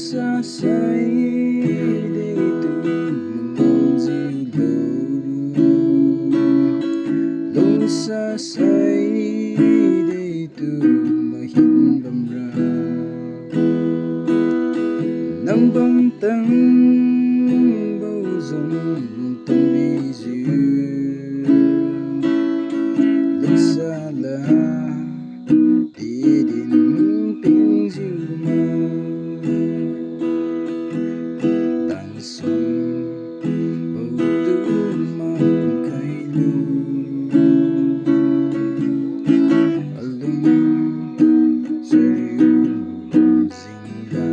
Lungsa say Detu Mangam Lungsa say Detu mahin bamra nang bang tang bao dung tang bi dư Lungsa la đi đến ping dư ma tang sông bao tư ma khai lu alung seriu ding la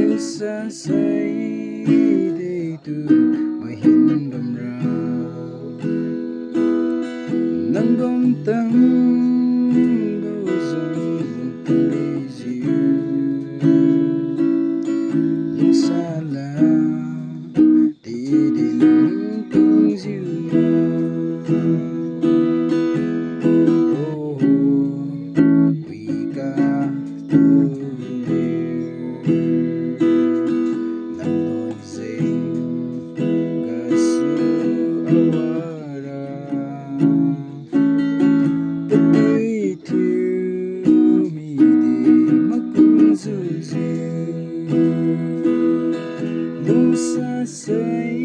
Lungsa say Detu mahin bamra nang bang tang bao dung tang bi dư Lungsa la đi đến ping dư ma oh we got to Lungsa say